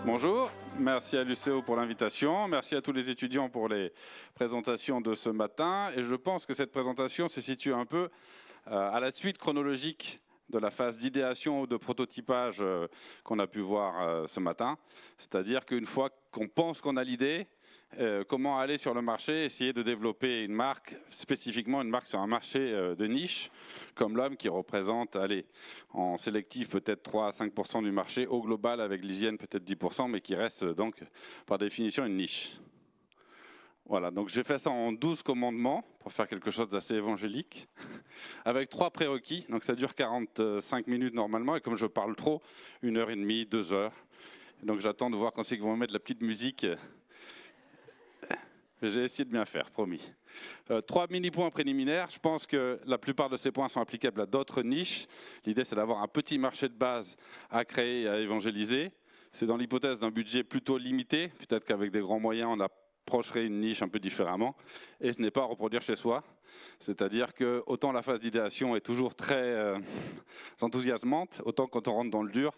Bonjour, merci à l'UCO pour l'invitation, merci à tous les étudiants pour les présentations de ce matin. Et je pense que cette présentation se situe un peu à la suite chronologique de la phase d'idéation ou de prototypage qu'on a pu voir ce matin. C'est-à-dire qu'une fois qu'on pense qu'on a l'idée, comment aller sur le marché, essayer de développer une marque, spécifiquement une marque sur un marché de niche, comme l'homme qui représente, allez, en sélectif peut-être 3 à 5% du marché, au global avec l'hygiène peut-être 10%, mais qui reste donc par définition une niche. Voilà, donc j'ai fait ça en 12 commandements pour faire quelque chose d'assez évangélique, avec 3 prérequis, donc ça dure 45 minutes normalement, et comme je parle trop, 1h30, 2 heures. Donc j'attends de voir quand c'est qu'ils vont mettre la petite musique. J'ai essayé de bien faire, promis. 3 mini-points préliminaires. Je pense que la plupart de ces points sont applicables à d'autres niches. L'idée, c'est d'avoir un petit marché de base à créer et à évangéliser. C'est dans l'hypothèse d'un budget plutôt limité. Peut-être qu'avec des grands moyens, on approcherait une niche un peu différemment. Et ce n'est pas à reproduire chez soi. C'est-à-dire que autant la phase d'idéation est toujours très enthousiasmante, autant quand on rentre dans le dur,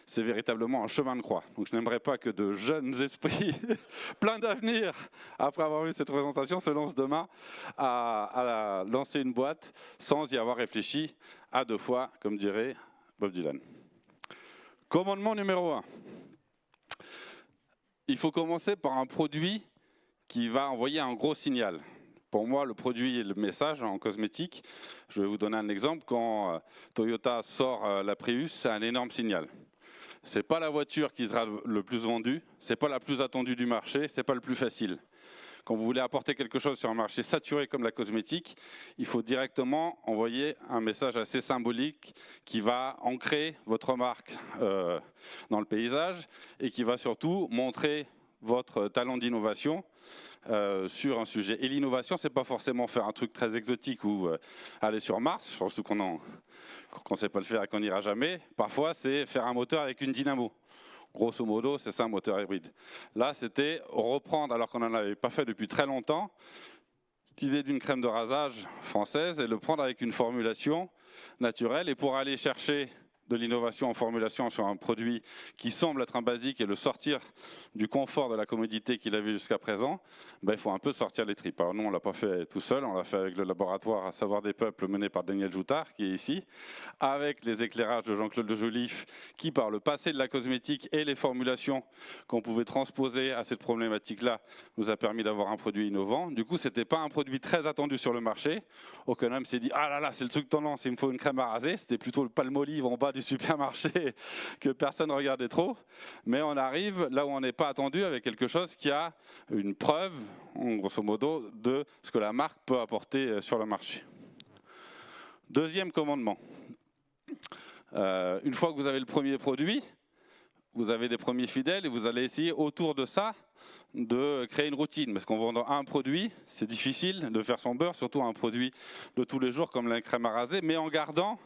c'est véritablement un chemin de croix. Donc je n'aimerais pas que de jeunes esprits pleins d'avenir, après avoir vu cette présentation, se lancent demain à lancer une boîte sans y avoir réfléchi à 2 fois, comme dirait Bob Dylan. Commandement numéro 1. Il faut commencer par un produit qui va envoyer un gros signal. Pour moi, le produit et le message en cosmétique, je vais vous donner un exemple. Quand Toyota sort la Prius, c'est un énorme signal. Ce n'est pas la voiture qui sera le plus vendue, ce n'est pas la plus attendue du marché, ce n'est pas le plus facile. Quand vous voulez apporter quelque chose sur un marché saturé comme la cosmétique, il faut directement envoyer un message assez symbolique qui va ancrer votre marque dans le paysage et qui va surtout montrer votre talent d'innovation sur un sujet. Et l'innovation, c'est pas forcément faire un truc très exotique ou aller sur Mars, surtout qu'on ne sait pas le faire et qu'on n'ira jamais. Parfois, c'est faire un moteur avec une dynamo. Grosso modo, c'est ça un moteur hybride. Là, c'était reprendre, alors qu'on n'en avait pas fait depuis très longtemps, l'idée d'une crème de rasage française et le prendre avec une formulation naturelle. Et pour aller chercher de l'innovation en formulation sur un produit qui semble être un basique et le sortir du confort de la commodité qu'il avait jusqu'à présent, il faut un peu sortir les tripes. Alors nous, on ne l'a pas fait tout seul, on l'a fait avec le laboratoire à savoir des peuples mené par Daniel Joutard, qui est ici, avec les éclairages de Jean-Claude de Joliffe, qui par le passé de la cosmétique et les formulations qu'on pouvait transposer à cette problématique-là, nous a permis d'avoir un produit innovant. Du coup, ce n'était pas un produit très attendu sur le marché. Aucun homme s'est dit « Ah là là, c'est le truc tendance, il me faut une crème à raser ». C'était plutôt le palmolive en bas du supermarché que personne ne regardait trop. Mais on arrive là où on n'est pas attendu avec quelque chose qui a une preuve, grosso modo, de ce que la marque peut apporter sur le marché. Deuxième commandement. Une fois que vous avez le premier produit, vous avez des premiers fidèles et vous allez essayer autour de ça de créer une routine. Parce qu'en vendant un produit, c'est difficile de faire son beurre, surtout un produit de tous les jours comme la crème à raser, mais en gardant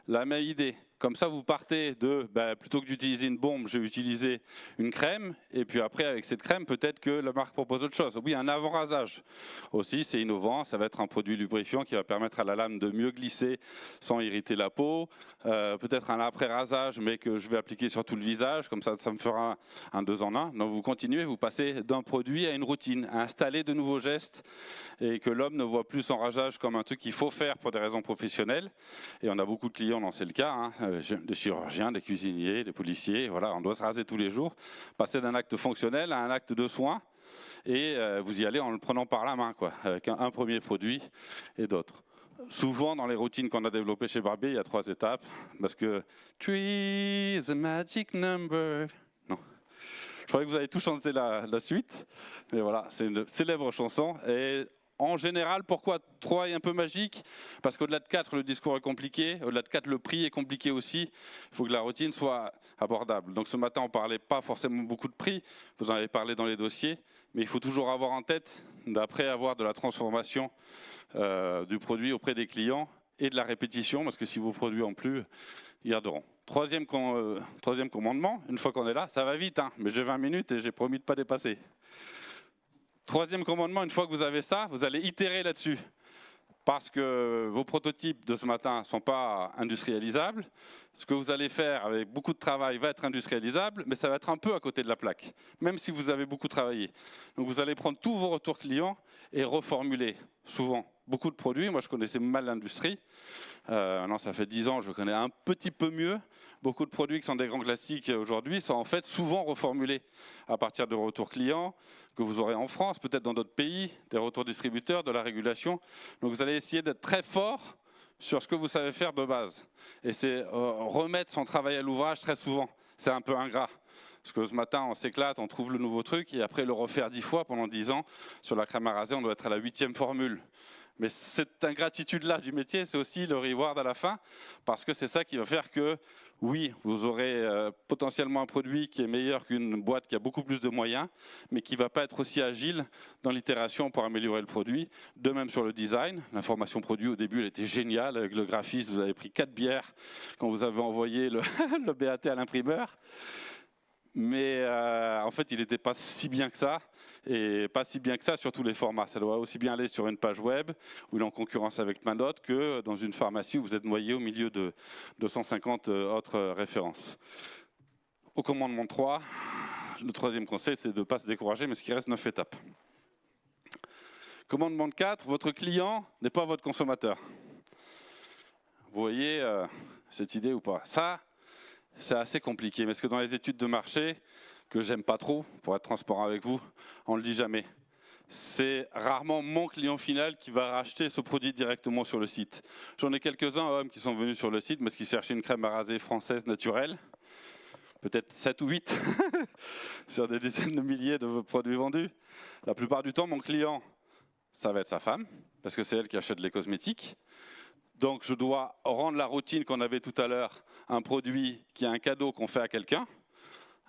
la même idée. Comme ça, vous partez de, plutôt que d'utiliser une bombe, je vais utiliser une crème. Et puis après, avec cette crème, peut-être que la marque propose autre chose. Oui, un avant-rasage. Aussi, c'est innovant. Ça va être un produit lubrifiant qui va permettre à la lame de mieux glisser sans irriter la peau. Peut-être un après-rasage, mais que je vais appliquer sur tout le visage. Comme ça me fera un 2 en 1. Donc vous continuez, vous passez d'un produit à une routine, à installer de nouveaux gestes et que l'homme ne voit plus son rasage comme un truc qu'il faut faire pour des raisons professionnelles. Et on a beaucoup de clients dans c'est le cas, des chirurgiens, des cuisiniers, des policiers, voilà, on doit se raser tous les jours, passer d'un acte fonctionnel à un acte de soin, et vous y allez en le prenant par la main, quoi, avec un premier produit et d'autres. Souvent, dans les routines qu'on a développées chez Barbier, il y a 3 étapes, parce que « Three is a magic number ». Non. Je croyais que vous avez tous chanté la suite, mais voilà, c'est une célèbre chanson, et en général, pourquoi 3 est un peu magique? Parce qu'au-delà de 4, le discours est compliqué. Au-delà de 4, le prix est compliqué aussi. Il faut que la routine soit abordable. Donc ce matin, on ne parlait pas forcément beaucoup de prix. Vous en avez parlé dans les dossiers. Mais il faut toujours avoir en tête, d'après avoir de la transformation du produit auprès des clients et de la répétition, parce que si vos produits en plus, ils garderont. Troisième commandement, une fois qu'on est là, ça va vite, mais j'ai 20 minutes et j'ai promis de ne pas dépasser. Troisième commandement, une fois que vous avez ça, vous allez itérer là-dessus. parce que vos prototypes de ce matin ne sont pas industrialisables. Ce que vous allez faire avec beaucoup de travail va être industrialisable, mais ça va être un peu à côté de la plaque, même si vous avez beaucoup travaillé. Donc vous allez prendre tous vos retours clients et reformuler, souvent. Beaucoup de produits, moi je connaissais mal l'industrie, maintenant ça fait 10 ans, je connais un petit peu mieux. Beaucoup de produits qui sont des grands classiques aujourd'hui sont en fait souvent reformulés à partir de retours clients que vous aurez en France, peut-être dans d'autres pays, des retours distributeurs, de la régulation. Donc vous allez essayer d'être très fort sur ce que vous savez faire de base. Et c'est remettre son travail à l'ouvrage très souvent. C'est un peu ingrat. Parce que ce matin, on s'éclate, on trouve le nouveau truc, et après le refaire 10 fois pendant 10 ans, sur la crème à raser, on doit être à la 8e formule. Mais cette ingratitude-là du métier, c'est aussi le reward à la fin, parce que c'est ça qui va faire que, oui, vous aurez potentiellement un produit qui est meilleur qu'une boîte qui a beaucoup plus de moyens, mais qui ne va pas être aussi agile dans l'itération pour améliorer le produit. De même sur le design, l'information produit au début, elle était géniale, avec le graphisme, vous avez pris 4 bières quand vous avez envoyé le BAT à l'imprimeur. Mais en fait, il n'était pas si bien que ça, et pas si bien que ça sur tous les formats. Ça doit aussi bien aller sur une page web, où il est en concurrence avec Manote, que dans une pharmacie où vous êtes noyé au milieu de 250 autres références. Au commandement 3, le troisième conseil, c'est de ne pas se décourager, mais ce qui reste 9 étapes. Commandement 4, votre client n'est pas votre consommateur. Vous voyez cette idée ou pas? Ça, c'est assez compliqué, parce que dans les études de marché, que j'aime pas trop, pour être transparent avec vous, on ne le dit jamais. C'est rarement mon client final qui va racheter ce produit directement sur le site. J'en ai quelques-uns, hommes, qui sont venus sur le site parce qu'ils cherchaient une crème à raser française naturelle, peut-être 7 ou 8, sur des dizaines de milliers de produits vendus. La plupart du temps, mon client, ça va être sa femme, parce que c'est elle qui achète les cosmétiques. Donc je dois rendre la routine qu'on avait tout à l'heure, un produit qui est un cadeau qu'on fait à quelqu'un,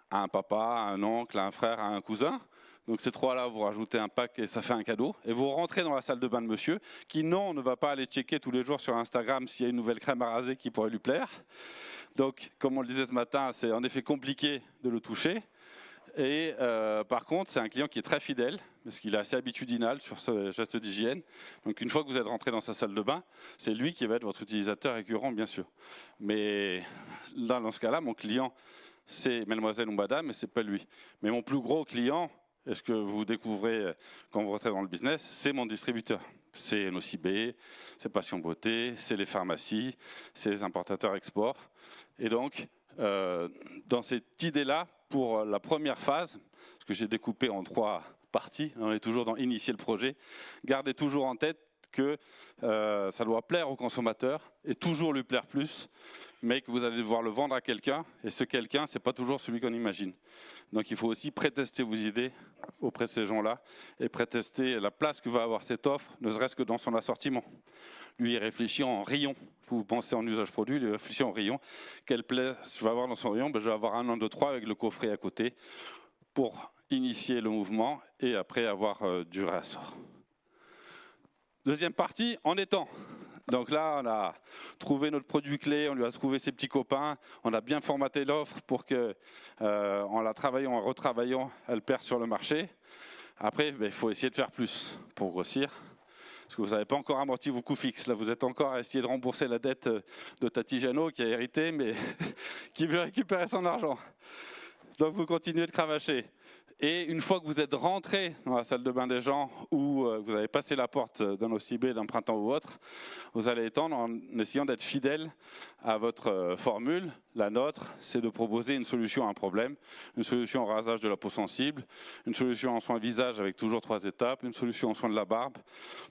à un papa, à un oncle, à un frère, à un cousin. Donc ces trois-là, vous rajoutez un pack et ça fait un cadeau. Et vous rentrez dans la salle de bain de monsieur, qui non, ne va pas aller checker tous les jours sur Instagram s'il y a une nouvelle crème à raser qui pourrait lui plaire. Donc comme on le disait ce matin, c'est en effet compliqué de le toucher. Et par contre, c'est un client qui est très fidèle, parce qu'il est assez habitudinal sur ce geste d'hygiène. Donc une fois que vous êtes rentré dans sa salle de bain, c'est lui qui va être votre utilisateur récurrent, bien sûr. Mais là, dans ce cas-là, mon client, c'est mademoiselle ou madame, mais ce n'est pas lui. Mais mon plus gros client, et ce que vous découvrez quand vous rentrez dans le business, c'est mon distributeur. C'est Nocibé, c'est Passion Beauté, c'est les pharmacies, c'est les importateurs export. Et donc, dans cette idée-là, pour la première phase, ce que j'ai découpé en 3 parties, on est toujours dans initier le projet, gardez toujours en tête que ça doit plaire au consommateur et toujours lui plaire plus, mais que vous allez devoir le vendre à quelqu'un, et ce quelqu'un, ce n'est pas toujours celui qu'on imagine. Donc il faut aussi pré-tester vos idées auprès de ces gens-là, et pré-tester la place que va avoir cette offre, ne serait-ce que dans son assortiment. Lui, il réfléchit en rayon. Vous pensez en usage produit, il réfléchit en rayon. Quelle place je vais avoir dans son rayon? Je vais avoir un 1, 2, 3 avec le coffret à côté pour initier le mouvement et après avoir du réassort. Deuxième partie, en étang. Donc là, on a trouvé notre produit clé, on lui a trouvé ses petits copains, on a bien formaté l'offre pour que, en la travaillant, en retravaillant, elle perce sur le marché. Après, il faut essayer de faire plus pour grossir. Parce que vous n'avez pas encore amorti vos coûts fixes. Là, vous êtes encore à essayer de rembourser la dette de Tati Jeannot qui a hérité, mais qui veut récupérer son argent. Donc, vous continuez de cravacher. Et une fois que vous êtes rentré dans la salle de bain des gens ou vous avez passé la porte d'un OCB, d'un printemps ou autre, vous allez étendre en essayant d'être fidèle à votre formule. La nôtre, c'est de proposer une solution à un problème, une solution au rasage de la peau sensible, une solution en soins visage avec toujours 3 étapes, une solution en soins de la barbe,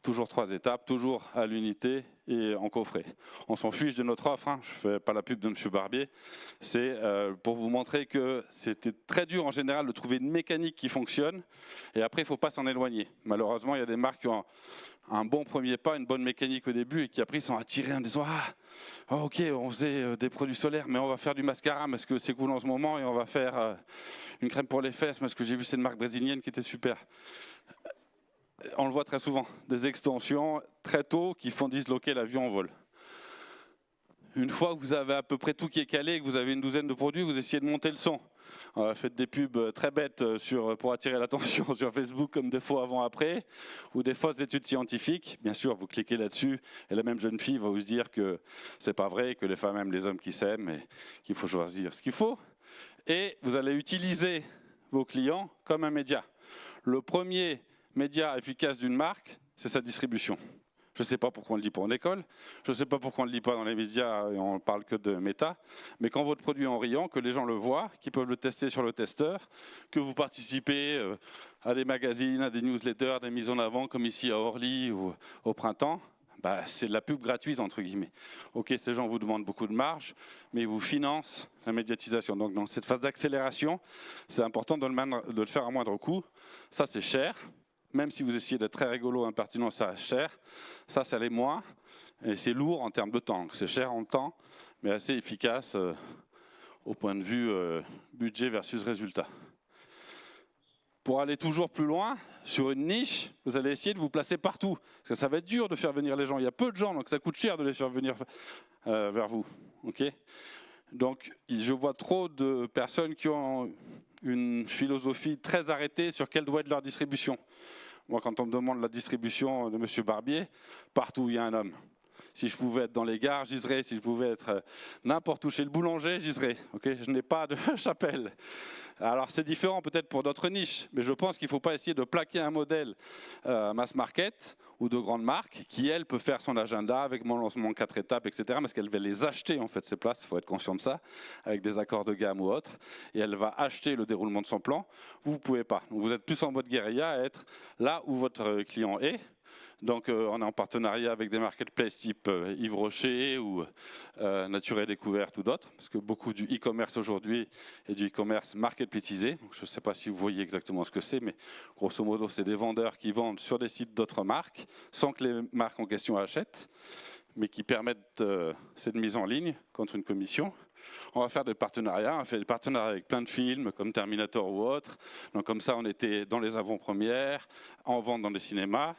toujours 3 étapes, toujours à l'unité et en coffret. On s'en fiche de notre offre, hein. Je ne fais pas la pub de M. Barbier, c'est pour vous montrer que c'était très dur en général de trouver une mécanique qui fonctionne, et après il ne faut pas s'en éloigner. Malheureusement, il y a des marques qui ont un bon premier pas, une bonne mécanique au début, et qui après sont attirés en disant « Ah, ok, on faisait des produits solaires, mais on va faire du mascara, parce que c'est cool en ce moment, et on va faire une crème pour les fesses, parce que j'ai vu cette marque brésilienne qui était super. » On le voit très souvent, des extensions très tôt qui font disloquer l'avion en vol. Une fois que vous avez à peu près tout qui est calé, que vous avez une douzaine de produits, vous essayez de monter le son. On a fait des pubs très bêtes pour attirer l'attention sur Facebook, comme des faux avant-après, ou des fausses études scientifiques. Bien sûr, vous cliquez là-dessus, et la même jeune fille va vous dire que c'est pas vrai, que les femmes aiment les hommes qui s'aiment, et qu'il faut choisir ce qu'il faut. Et vous allez utiliser vos clients comme un média. Le premier média efficace d'une marque, c'est sa distribution. Je ne sais pas pourquoi on ne le dit pas en école, je ne sais pas pourquoi on ne le dit pas dans les médias et on ne parle que de méta, mais quand votre produit est en riant, que les gens le voient, qu'ils peuvent le tester sur le testeur, que vous participez à des magazines, à des newsletters, des mises en avant comme ici à Orly ou au printemps, bah, c'est de la pub gratuite entre guillemets. Ok, ces gens vous demandent beaucoup de marge, mais ils vous financent la médiatisation. Donc dans cette phase d'accélération, c'est important de le faire à moindre coût. Ça c'est cher. Même si vous essayez d'être très rigolo, impertinent, ça reste cher. Ça l'est moins. Et c'est lourd en termes de temps. C'est cher en temps, mais assez efficace au point de vue budget versus résultat. Pour aller toujours plus loin, sur une niche, vous allez essayer de vous placer partout. Parce que ça va être dur de faire venir les gens. Il y a peu de gens, donc ça coûte cher de les faire venir vers vous. Okay, donc, je vois trop de personnes qui ont une philosophie très arrêtée sur quelle doit être leur distribution. Moi, quand on me demande la distribution de M. Barbier, partout où il y a un homme. Si je pouvais être dans les gares, j'y serais. Si je pouvais être n'importe où chez le boulanger, j'y serais. Okay, je n'ai pas de chapelle. Alors c'est différent peut-être pour d'autres niches, mais je pense qu'il ne faut pas essayer de plaquer un modèle mass market ou de grande marque qui, elle, peut faire son agenda avec mon lancement en 4 étapes, etc. Parce qu'elle va les acheter, en fait, ces places, il faut être conscient de ça, avec des accords de gamme ou autres, et elle va acheter le déroulement de son plan. Vous ne pouvez pas. Donc, vous êtes plus en mode guérilla à être là où votre client est. Donc on est en partenariat avec des marketplaces type Yves Rocher ou Nature et Découverte ou d'autres, parce que beaucoup du e-commerce aujourd'hui est du e-commerce marketplacisé. Je ne sais pas si vous voyez exactement ce que c'est, mais grosso modo, c'est des vendeurs qui vendent sur des sites d'autres marques, sans que les marques en question achètent, mais qui permettent cette mise en ligne contre une commission. On va faire des partenariats, on fait des partenariats avec plein de films, comme Terminator ou autres. Donc comme ça, on était dans les avant-premières, en vente dans les cinémas.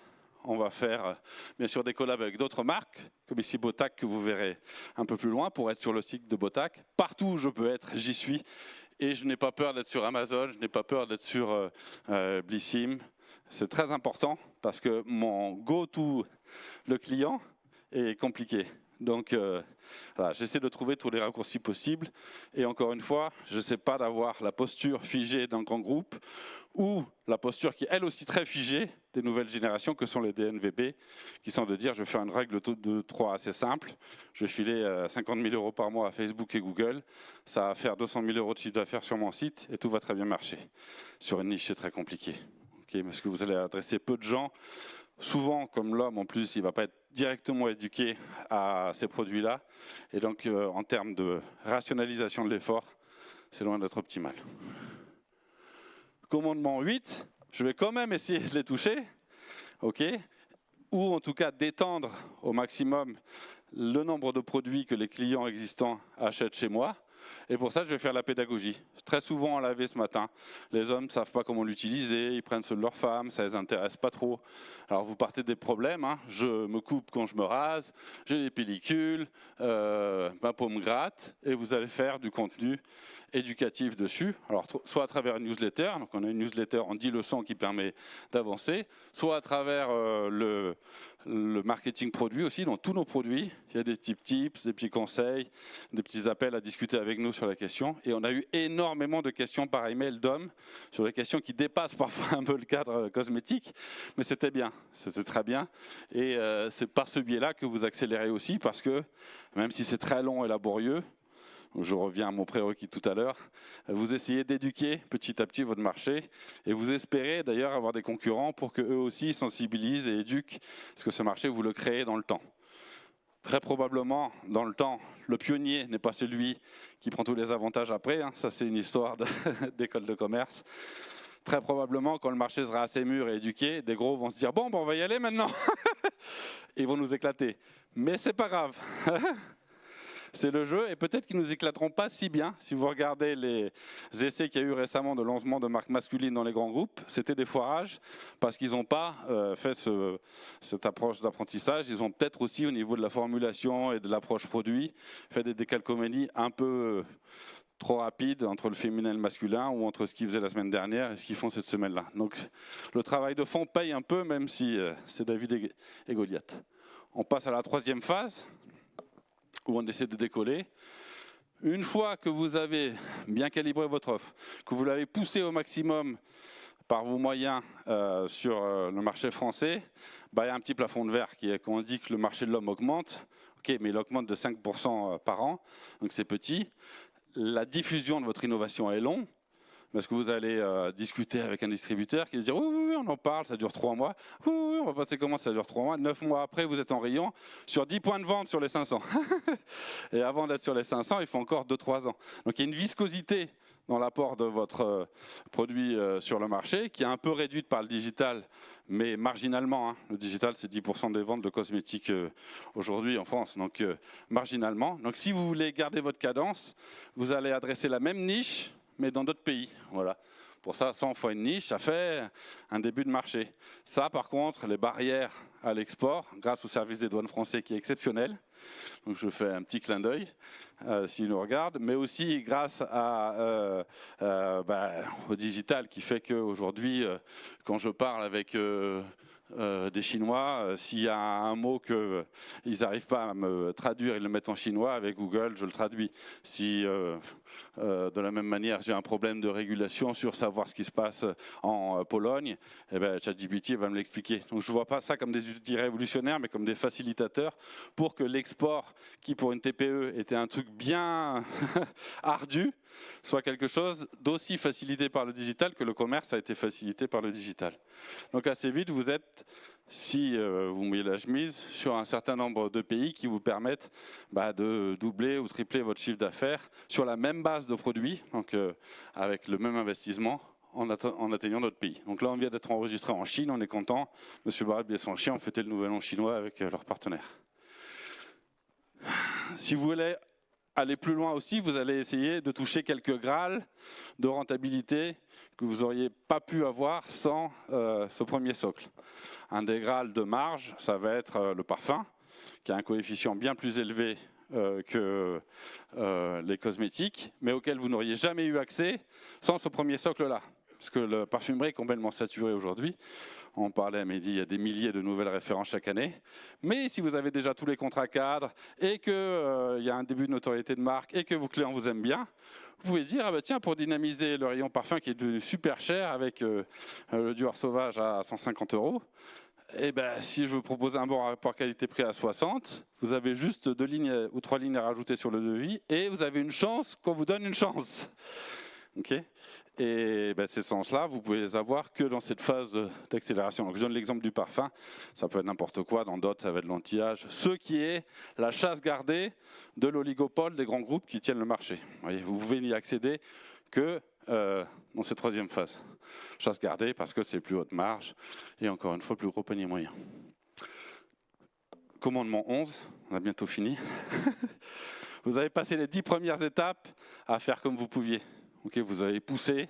On va faire bien sûr des collabs avec d'autres marques, comme ici Botac que vous verrez un peu plus loin pour être sur le site de Botac. Partout où je peux être, j'y suis. Et je n'ai pas peur d'être sur Amazon, je n'ai pas peur d'être sur Blissim. C'est très important parce que mon go-to, le client, est compliqué. Donc voilà, j'essaie de trouver tous les raccourcis possibles. Et encore une fois, je ne sais pas d'avoir la posture figée d'un grand groupe ou la posture qui est elle aussi très figée des nouvelles générations que sont les DNVB, qui sont de dire je vais faire une règle de 3 assez simple, je vais filer 50 000 € par mois à Facebook et Google, ça va faire 200 000 € de chiffre d'affaires sur mon site et tout va très bien marcher. Sur une niche, c'est très compliqué, okay, parce que vous allez adresser peu de gens. Souvent, comme l'homme, en plus, il ne va pas être directement éduqué à ces produits-là. Et donc, en termes de rationalisation de l'effort, c'est loin d'être optimal. Commandement 8, je vais quand même essayer de les toucher, okay, ou en tout cas d'étendre au maximum le nombre de produits que les clients existants achètent chez moi. Et pour ça, je vais faire la pédagogie. Très souvent, on l'a vu ce matin, les hommes ne savent pas comment l'utiliser, ils prennent ceux de leur femme, ça ne les intéresse pas trop. Alors vous partez des problèmes, hein. Je me coupe quand je me rase, j'ai des pellicules, ma peau me gratte, et vous allez faire du contenu éducatif dessus. Alors soit à travers une newsletter, donc on a une newsletter en 10 leçons qui permet d'avancer, soit à travers le marketing produit aussi, dans tous nos produits, il y a des petits tips, des petits conseils, des petits appels à discuter avec nous sur la question. Et on a eu énormément de questions par email d'hommes sur des questions qui dépassent parfois un peu le cadre cosmétique, mais c'était bien, c'était très bien. Et c'est par ce biais-là que vous accélérez aussi, parce que même si c'est très long et laborieux, je reviens à mon prérequis tout à l'heure, vous essayez d'éduquer petit à petit votre marché et vous espérez d'ailleurs avoir des concurrents pour qu'eux aussi sensibilisent et éduquent, parce que ce marché, vous le créez dans le temps. Très probablement, dans le temps, le pionnier n'est pas celui qui prend tous les avantages après, hein. Ça c'est une histoire d'école de commerce. Très probablement, quand le marché sera assez mûr et éduqué, des gros vont se dire « bon, ben, on va y aller maintenant !» Ils vont nous éclater. Mais c'est pas grave. C'est le jeu, et peut-être qu'ils ne nous éclateront pas si bien. Si vous regardez les essais qu'il y a eu récemment de lancement de marques masculines dans les grands groupes, c'était des foirages parce qu'ils n'ont pas fait cette approche d'apprentissage. Ils ont peut-être aussi, au niveau de la formulation et de l'approche produit, fait des décalcomanies un peu trop rapide entre le féminin et le masculin, ou entre ce qu'ils faisaient la semaine dernière et ce qu'ils font cette semaine-là. Donc le travail de fond paye un peu, même si c'est David et Goliath. On passe à la troisième phase, où on essaie de décoller. Une fois que vous avez bien calibré votre offre, que vous l'avez poussé au maximum par vos moyens sur le marché français, il y a un petit plafond de verre qui est qu'on dit que le marché de l'homme augmente. Ok, mais il augmente de 5% par an, donc c'est petit. La diffusion de votre innovation est longue, parce que vous allez discuter avec un distributeur qui va dire oui, oui, oui, on en parle, ça dure 3 mois. Oui, oui, on va passer comment, ça dure 3 mois. 9 mois après, vous êtes en rayon sur 10 points de vente sur les 500. Et avant d'être sur les 500, il faut encore 2-3 ans. Donc il y a une viscosité dans l'apport de votre produit sur le marché, qui est un peu réduite par le digital, mais marginalement. Le digital, c'est 10% des ventes de cosmétiques aujourd'hui en France, donc marginalement. Donc si vous voulez garder votre cadence, vous allez adresser la même niche, mais dans d'autres pays. Voilà. Pour ça, 100 fois une niche, ça fait un début de marché. Ça, par contre, les barrières à l'export, grâce au service des douanes français qui est exceptionnel, donc je fais un petit clin d'œil s'ils nous regardent, mais aussi grâce au digital qui fait qu'aujourd'hui, quand je parle avec des Chinois, s'il y a un mot qu'ils n'arrivent pas à me traduire, ils le mettent en chinois, avec Google, je le traduis. Si de la même manière, j'ai un problème de régulation sur savoir ce qui se passe en Pologne, eh ben, ChatGPT va me l'expliquer. Donc je ne vois pas ça comme des outils révolutionnaires, mais comme des facilitateurs pour que l'export, qui pour une TPE était un truc bien ardu, soit quelque chose d'aussi facilité par le digital que le commerce a été facilité par le digital. Donc assez vite, vous êtes, si vous mouillez la chemise, sur un certain nombre de pays qui vous permettent de doubler ou tripler votre chiffre d'affaires sur la même base de produits, donc avec le même investissement, en atteignant notre pays. Donc là, on vient d'être enregistré en Chine, on est content. Monsieur Barrett et son chien ont fêté le nouvel an chinois avec leurs partenaires. Si vous voulez aller plus loin aussi, vous allez essayer de toucher quelques grâles de rentabilité que vous n'auriez pas pu avoir sans ce premier socle. Un des grâles de marge, ça va être le parfum, qui a un coefficient bien plus élevé que les cosmétiques, mais auquel vous n'auriez jamais eu accès sans ce premier socle-là. Parce que la parfumerie est complètement saturée aujourd'hui. On parlait à Mehdi, il y a des milliers de nouvelles références chaque année. Mais si vous avez déjà tous les contrats cadres et qu'il y a un début de notoriété de marque et que vos clients vous aiment bien, vous pouvez dire, tiens, pour dynamiser le rayon parfum qui est devenu super cher avec le Dior Sauvage à 150 €, eh ben, si je vous propose un bon rapport qualité-prix à 60, vous avez juste 2 lignes ou 3 lignes à rajouter sur le devis et vous avez une chance qu'on vous donne une chance. Okay, et ces sens-là, vous pouvez les avoir que dans cette phase d'accélération. Donc, je donne l'exemple du parfum, ça peut être n'importe quoi, dans d'autres, ça va être l'anti-âge. Ce qui est la chasse gardée de l'oligopole des grands groupes qui tiennent le marché. Vous voyez, vous pouvez n'y accéder que dans cette troisième phase. Chasse gardée parce que c'est plus haute marge et encore une fois, plus gros panier moyen. Commandement 11, on a bientôt fini. Vous avez passé les 10 premières étapes à faire comme vous pouviez. Okay, vous avez poussé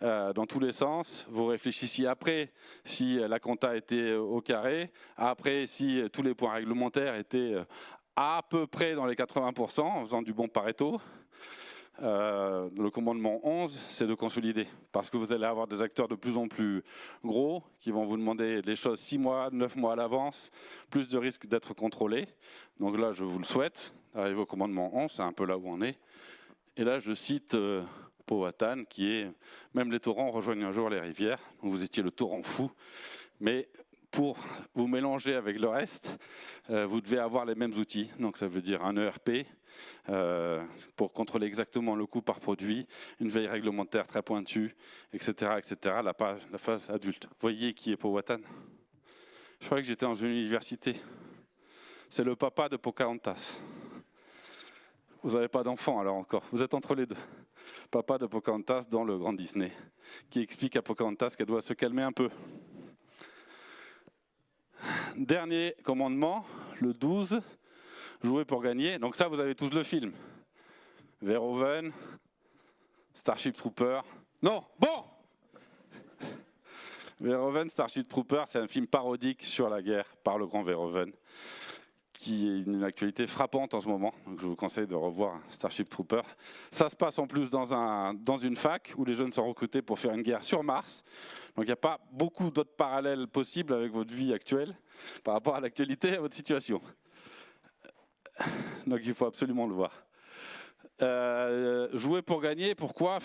dans tous les sens, vous réfléchissiez après si la compta était au carré, après si tous les points réglementaires étaient à peu près dans les 80% en faisant du bon Pareto. Le commandement 11, c'est de consolider, parce que vous allez avoir des acteurs de plus en plus gros qui vont vous demander les choses 6 mois, 9 mois à l'avance, plus de risques d'être contrôlés. Donc là, je vous le souhaite, arriver au commandement 11, c'est un peu là où on est. Et là, je cite Powhatan, qui est « Même les torrents rejoignent un jour les rivières ». Vous étiez le torrent fou, mais pour vous mélanger avec le reste, vous devez avoir les mêmes outils. Donc ça veut dire un ERP pour contrôler exactement le coût par produit, une veille réglementaire très pointue, etc. etc. La phase adulte. Vous voyez qui est Powhatan? Je croyais que j'étais dans une université. C'est le papa de Pocahontas. Vous n'avez pas d'enfant alors encore, vous êtes entre les deux. Papa de Pocahontas dans le Grand Disney, qui explique à Pocahontas qu'elle doit se calmer un peu. Dernier commandement, le 12, jouer pour gagner. Donc ça, vous avez tous le film. Verhoeven, Starship Trooper. Non, bon Verhoeven, Starship Trooper, c'est un film parodique sur la guerre par le grand Verhoeven, qui est une actualité frappante en ce moment. Donc je vous conseille de revoir Starship Trooper. Ça se passe en plus dans une fac où les jeunes sont recrutés pour faire une guerre sur Mars. Donc il n'y a pas beaucoup d'autres parallèles possibles avec votre vie actuelle par rapport à l'actualité et à votre situation. Donc il faut absolument le voir. Jouer pour gagner, pourquoi?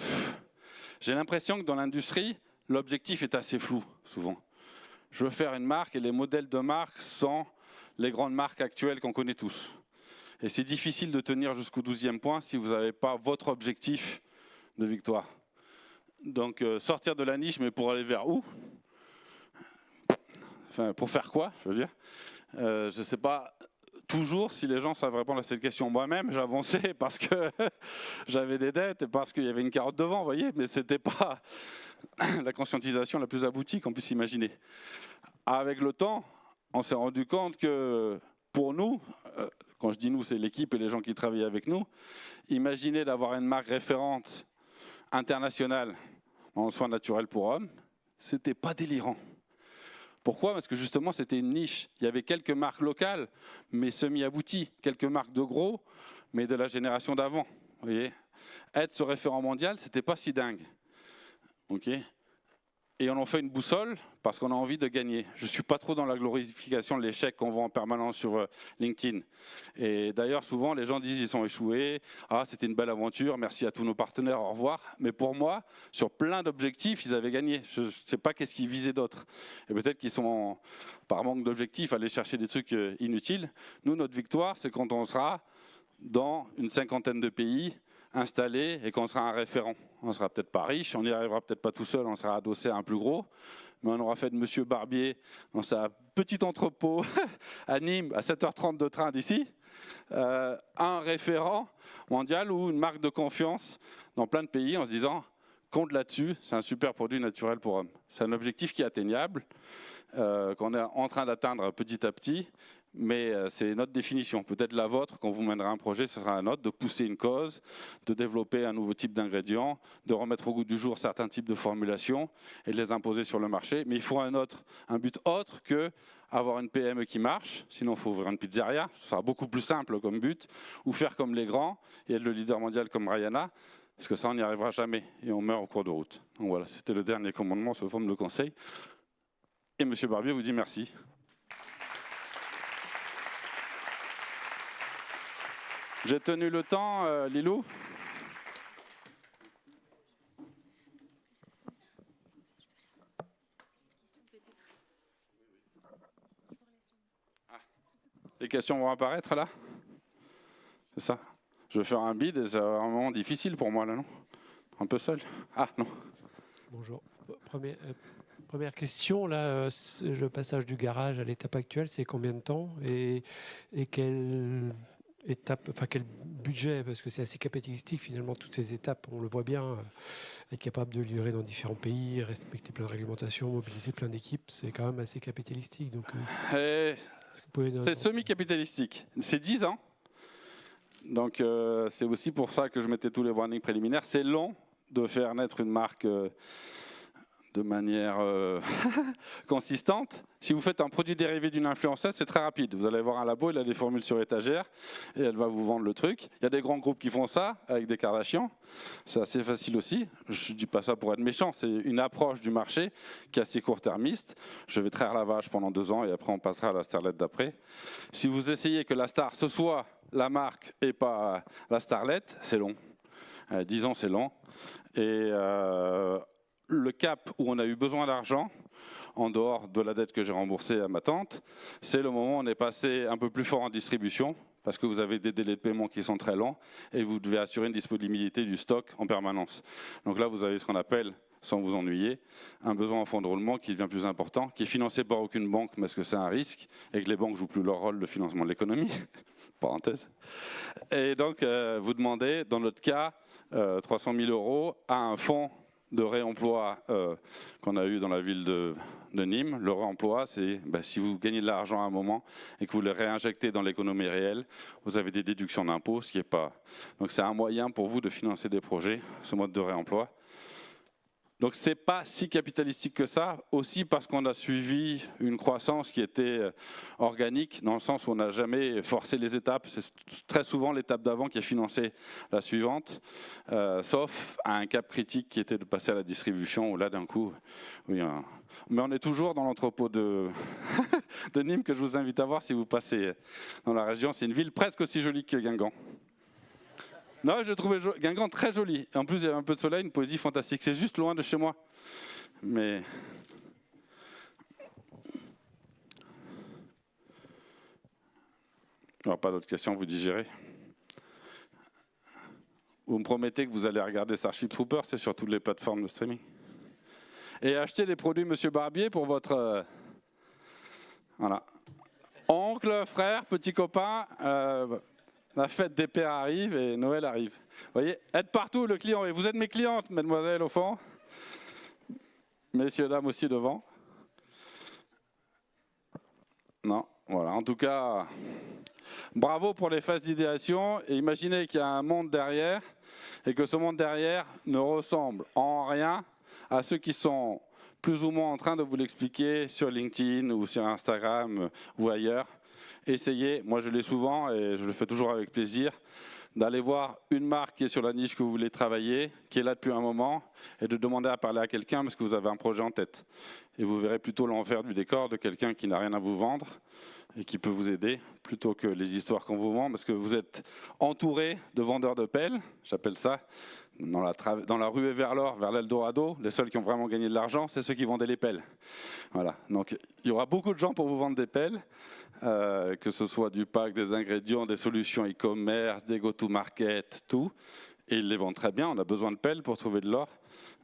J'ai l'impression que dans l'industrie, l'objectif est assez flou, souvent. Je veux faire une marque et les modèles de marque sont les grandes marques actuelles qu'on connaît tous. Et c'est difficile de tenir jusqu'au 12e point si vous n'avez pas votre objectif de victoire. Donc sortir de la niche, mais pour aller vers où? Enfin, pour faire quoi, je veux dire? Je ne sais pas toujours si les gens savent répondre à cette question. Moi-même, j'avançais parce que j'avais des dettes et parce qu'il y avait une carotte devant, vous voyez, mais ce n'était pas la conscientisation la plus aboutie qu'on puisse imaginer. Avec le temps, on s'est rendu compte que pour nous, quand je dis nous, c'est l'équipe et les gens qui travaillent avec nous, imaginer d'avoir une marque référente internationale en soins naturels pour hommes, c'était pas délirant. Pourquoi? Parce que justement, c'était une niche. Il y avait quelques marques locales, mais semi-abouties, quelques marques de gros, mais de la génération d'avant. Vous voyez, être ce référent mondial, c'était pas si dingue. Okay. Et on en fait une boussole parce qu'on a envie de gagner. Je ne suis pas trop dans la glorification de l'échec qu'on voit en permanence sur LinkedIn. Et d'ailleurs, souvent, les gens disent qu'ils sont échoués. Ah, c'était une belle aventure, merci à tous nos partenaires, au revoir. Mais pour moi, sur plein d'objectifs, ils avaient gagné. Je ne sais pas qu'est-ce qu'ils visaient d'autre. Et peut-être qu'ils sont, par manque d'objectifs, allés chercher des trucs inutiles. Nous, notre victoire, c'est quand on sera dans une 50aine de pays, installé et qu'on sera un référent. On ne sera peut-être pas riche, on n'y arrivera peut-être pas tout seul, on sera adossé à un plus gros, mais on aura fait de Monsieur Barbier dans sa petite entrepôt à Nîmes, à 7h30 de train d'ici, un référent mondial ou une marque de confiance dans plein de pays en se disant compte là-dessus, c'est un super produit naturel pour hommes. C'est un objectif qui est atteignable, qu'on est en train d'atteindre petit à petit. Mais c'est notre définition, peut-être la vôtre, quand vous mènerez un projet, ce sera la nôtre, de pousser une cause, de développer un nouveau type d'ingrédients, de remettre au goût du jour certains types de formulations et de les imposer sur le marché. Mais il faut un but autre que avoir une PME qui marche, sinon il faut ouvrir une pizzeria, ce sera beaucoup plus simple comme but, ou faire comme les grands et être le leader mondial comme Rihanna, parce que ça on n'y arrivera jamais et on meurt au cours de route. Donc voilà, c'était le dernier commandement sous forme de conseil. Et M. Barbier vous dit merci. J'ai tenu le temps, Lilou. Les questions vont apparaître là? C'est ça? Je vais faire un bid et c'est un moment difficile pour moi là, non? Un peu seul? Ah non. Bonjour. Première question, là, le passage du garage à l'étape actuelle, c'est combien de temps et quelle étape, enfin quel budget, parce que c'est assez capitalistique finalement toutes ces étapes, on le voit bien, être capable de livrer dans différents pays, respecter plein de réglementations, mobiliser plein d'équipes, c'est quand même assez capitalistique. Donc, c'est semi-capitalistique, c'est 10 ans. Donc c'est aussi pour ça que je mettais tous les warnings préliminaires. C'est long de faire naître une marque de manière consistante. Si vous faites un produit dérivé d'une influenceuse, c'est très rapide. Vous allez voir un labo, il a des formules sur étagère et elle va vous vendre le truc. Il y a des grands groupes qui font ça avec des Kardashians. C'est assez facile aussi. Je ne dis pas ça pour être méchant. C'est une approche du marché qui est assez court-termiste. Je vais traire la vache pendant 2 ans et après on passera à la starlette d'après. Si vous essayez que la star, ce soit la marque et pas la starlette, c'est long. 10 ans, c'est long. Et le cap où on a eu besoin d'argent, en dehors de la dette que j'ai remboursée à ma tante, c'est le moment où on est passé un peu plus fort en distribution, parce que vous avez des délais de paiement qui sont très lents, et vous devez assurer une disponibilité du stock en permanence. Donc là, vous avez ce qu'on appelle, sans vous ennuyer, un besoin en fonds de roulement qui devient plus important, qui est financé par aucune banque, parce que c'est un risque, et que les banques ne jouent plus leur rôle de financement de l'économie, parenthèse. Et donc, vous demandez, dans notre cas, 300 000 € à un fonds de réemploi qu'on a eu dans la ville de Nîmes. Le réemploi, c'est si vous gagnez de l'argent à un moment et que vous le réinjectez dans l'économie réelle, vous avez des déductions d'impôts, ce qui n'est pas... Donc c'est un moyen pour vous de financer des projets, ce mode de réemploi. Donc ce n'est pas si capitalistique que ça, aussi parce qu'on a suivi une croissance qui était organique, dans le sens où on n'a jamais forcé les étapes. C'est très souvent l'étape d'avant qui a financé la suivante, sauf à un cap critique qui était de passer à la distribution, où là d'un coup, oui, mais on est toujours dans l'entrepôt de, de Nîmes, que je vous invite à voir si vous passez dans la région. C'est une ville presque aussi jolie que Guingamp. Non, je trouvais Guingamp très joli. En plus, il y avait un peu de soleil, une poésie fantastique. C'est juste loin de chez moi. Mais alors, pas d'autres questions, vous digérez. Vous me promettez que vous allez regarder Starship Troopers, c'est sur toutes les plateformes de streaming. Et acheter les produits Monsieur Barbier pour votre voilà, oncle, frère, petit copain. La fête des pères arrive et Noël arrive. Vous voyez, être partout le client. Et vous êtes mes clientes, mesdemoiselles, au fond. Messieurs, dames aussi devant. Non, voilà. En tout cas, bravo pour les phases d'idéation. Et imaginez qu'il y a un monde derrière et que ce monde derrière ne ressemble en rien à ceux qui sont plus ou moins en train de vous l'expliquer sur LinkedIn ou sur Instagram ou ailleurs. Essayez, moi je l'ai souvent et je le fais toujours avec plaisir, d'aller voir une marque qui est sur la niche que vous voulez travailler, qui est là depuis un moment, et de demander à parler à quelqu'un parce que vous avez un projet en tête. Et vous verrez plutôt l'envers du décor de quelqu'un qui n'a rien à vous vendre et qui peut vous aider, plutôt que les histoires qu'on vous vend, parce que vous êtes entouré de vendeurs de pelles, j'appelle ça, dans la ruée vers l'or, vers l'Eldorado. Les seuls qui ont vraiment gagné de l'argent, c'est ceux qui vendaient les pelles. Voilà. Donc il y aura beaucoup de gens pour vous vendre des pelles, que ce soit du pack, des ingrédients, des solutions e-commerce, des go-to-market, tout. Et ils les vendent très bien, on a besoin de pelles pour trouver de l'or.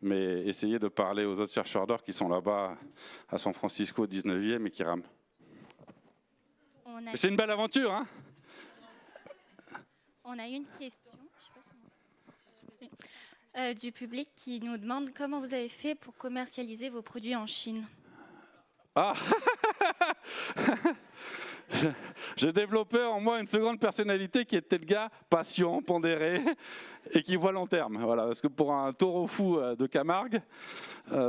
Mais essayez de parler aux autres chercheurs d'or qui sont là-bas à San Francisco au 19e et qui rament. C'est une belle aventure, hein? On a une question du public qui nous demande comment vous avez fait pour commercialiser vos produits en Chine. Ah. J'ai développé en moi une seconde personnalité qui était le gars patient, pondéré et qui voit long terme. Voilà, parce que pour un taureau fou de Camargue,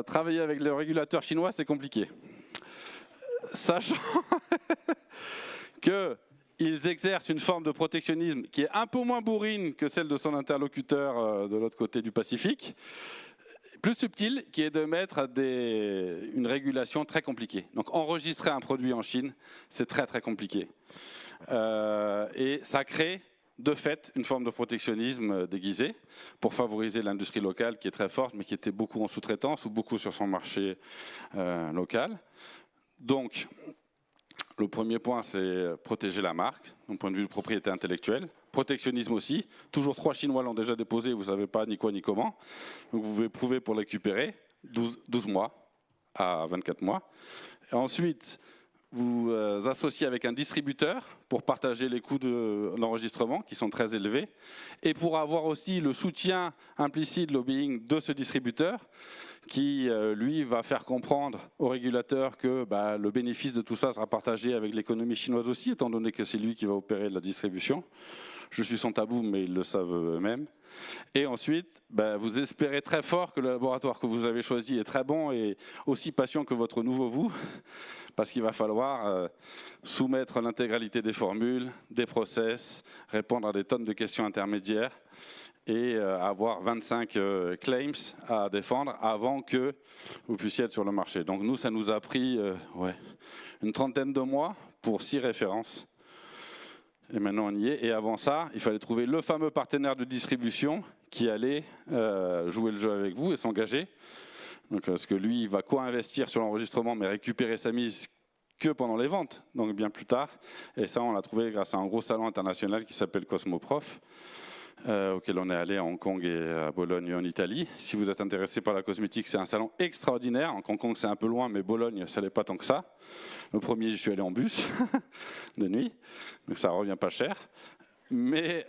travailler avec le régulateur chinois, c'est compliqué. Sachant qu'ils exercent une forme de protectionnisme qui est un peu moins bourrine que celle de son interlocuteur de l'autre côté du Pacifique, plus subtil, qui est de mettre une régulation très compliquée. Donc enregistrer un produit en Chine, c'est très très compliqué. Et ça crée de fait une forme de protectionnisme déguisé pour favoriser l'industrie locale qui est très forte mais qui était beaucoup en sous-traitance ou beaucoup sur son marché local. Donc le premier point, c'est protéger la marque, d'un point de vue de propriété intellectuelle. Protectionnisme aussi. Toujours 3 Chinois l'ont déjà déposé, vous ne savez pas ni quoi ni comment. Donc vous pouvez prouver pour le récupérer, 12 mois à 24 mois. Et ensuite, vous associez avec un distributeur pour partager les coûts de l'enregistrement qui sont très élevés et pour avoir aussi le soutien implicite, lobbying de ce distributeur qui, lui, va faire comprendre au régulateur que le bénéfice de tout ça sera partagé avec l'économie chinoise aussi, étant donné que c'est lui qui va opérer la distribution. Je suis son tabou, mais ils le savent eux-mêmes. Et ensuite, vous espérez très fort que le laboratoire que vous avez choisi est très bon et aussi patient que votre nouveau vous, parce qu'il va falloir soumettre l'intégralité des formules, des process, répondre à des tonnes de questions intermédiaires et avoir 25 claims à défendre avant que vous puissiez être sur le marché. Donc nous, ça nous a pris une trentaine de mois pour 6 références. Et maintenant on y est. Et avant ça, il fallait trouver le fameux partenaire de distribution qui allait jouer le jeu avec vous et s'engager. Donc, parce que lui, il va co-investir sur l'enregistrement, mais récupérer sa mise que pendant les ventes, donc bien plus tard. Et ça, on l'a trouvé grâce à un gros salon international qui s'appelle Cosmoprof, auquel on est allé à Hong Kong et à Bologne en Italie. Si vous êtes intéressé par la cosmétique, c'est un salon extraordinaire. En Hong Kong, c'est un peu loin, mais Bologne, ça n'est pas tant que ça. Le premier, je suis allé en bus de nuit, donc ça ne revient pas cher. Mais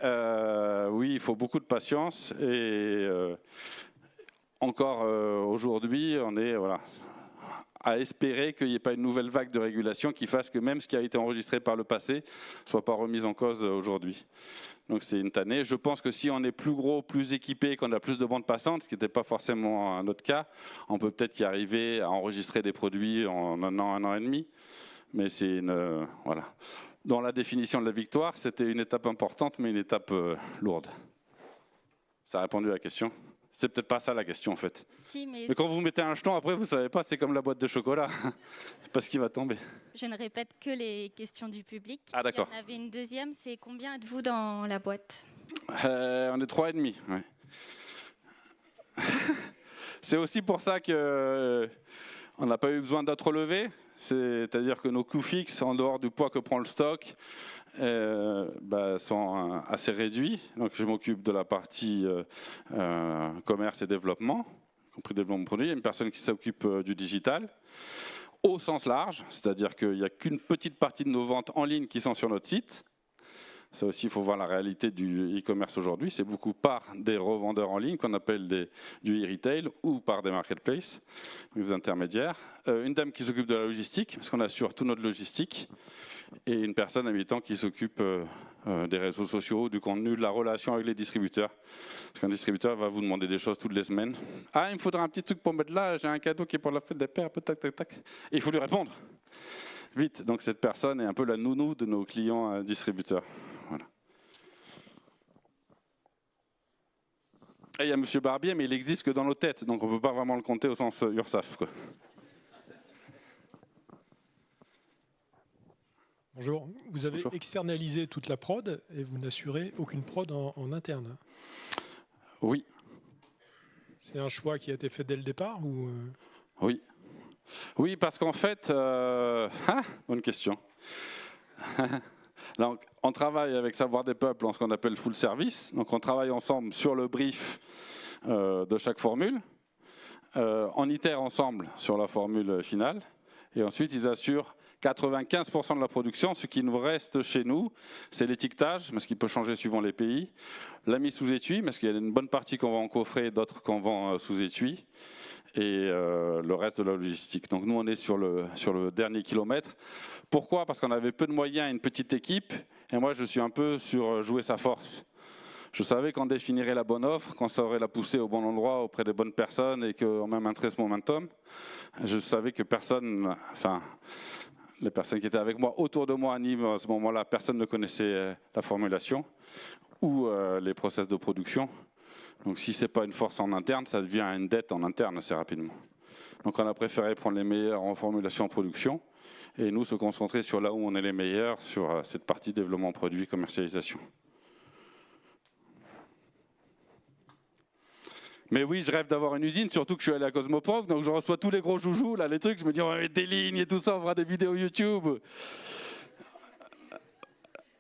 oui, il faut beaucoup de patience et encore aujourd'hui, on est à espérer qu'il n'y ait pas une nouvelle vague de régulation qui fasse que même ce qui a été enregistré par le passé ne soit pas remis en cause aujourd'hui. Donc c'est une tannée. Je pense que si on est plus gros, plus équipé, qu'on a plus de bandes passantes, ce qui n'était pas forcément notre cas, on peut peut-être y arriver à enregistrer des produits en un an et demi. Mais c'est une... voilà. Dans la définition de la victoire, c'était une étape importante, mais une étape lourde. Ça a répondu à la question? C'est peut-être pas ça la question en fait. Si, mais quand vous mettez un jeton, après vous savez pas, c'est comme la boîte de chocolat, parce qu'il va tomber. je ne répète que les questions du public. Ah d'accord. Il y en avait une deuxième, c'est combien êtes-vous dans la boîte? On est 3,5. Ouais. C'est aussi pour ça qu'on n'a pas eu besoin d'autres levées. C'est-à-dire que nos coûts fixes, en dehors du poids que prend le stock, sont assez réduits. Donc je m'occupe de la partie commerce et développement, y compris développement de produits. Il y a une personne qui s'occupe du digital, au sens large, c'est-à-dire qu'il n'y a qu'une petite partie de nos ventes en ligne qui sont sur notre site. Ça aussi, il faut voir la réalité du e-commerce aujourd'hui. C'est beaucoup par des revendeurs en ligne qu'on appelle du e-retail ou par des marketplaces, des intermédiaires. Une dame qui s'occupe de la logistique, parce qu'on assure toute notre logistique. Et une personne à mi-temps qui s'occupe des réseaux sociaux, du contenu, de la relation avec les distributeurs. Parce qu'un distributeur va vous demander des choses toutes les semaines. Ah, il me faudra un petit truc pour mettre là, j'ai un cadeau qui est pour la fête des pères, tac, tac, tac. Et il faut lui répondre. Vite. Donc cette personne est un peu la nounou de nos clients distributeurs. Voilà. Et il y a M. Barbier, mais il existe que dans nos têtes, donc on ne peut pas vraiment le compter au sens URSAF, quoi. Bonjour, vous avez Bonjour. externalisé toute la prod et vous n'assurez aucune prod en interne. Oui. C'est un choix qui a été fait dès le départ ou Oui. Oui, parce qu'en fait, bonne question. Là, on travaille avec Savoir des Peuples en ce qu'on appelle full service. Donc on travaille ensemble sur le brief de chaque formule. On itère ensemble sur la formule finale. Et ensuite, ils assurent 95% de la production. Ce qui nous reste chez nous, c'est l'étiquetage, parce qu'il peut changer suivant les pays. La mise sous étui, parce qu'il y a une bonne partie qu'on vend en coffret, d'autres qu'on vend sous étui. Et le reste de la logistique. Donc nous, on est sur le dernier kilomètre. Pourquoi? Parce qu'on avait peu de moyens, une petite équipe, et moi je suis un peu sur jouer sa force. Je savais qu'on définirait la bonne offre, qu'on saurait la pousser au bon endroit auprès des bonnes personnes et qu'on même un très momentum. Je savais que personne, enfin les personnes qui étaient avec moi, autour de moi à Nîmes, à ce moment-là, personne ne connaissait la formulation ou les process de production. Donc si ce n'est pas une force en interne, ça devient une dette en interne assez rapidement. Donc on a préféré prendre les meilleurs en formulation en production et nous se concentrer sur là où on est les meilleurs, sur cette partie développement produit, commercialisation. Mais oui, je rêve d'avoir une usine, surtout que je suis allé à Cosmoprof, donc je reçois tous les gros joujoux, là, les trucs, je me dis on va mettre des lignes et tout ça, on fera des vidéos YouTube.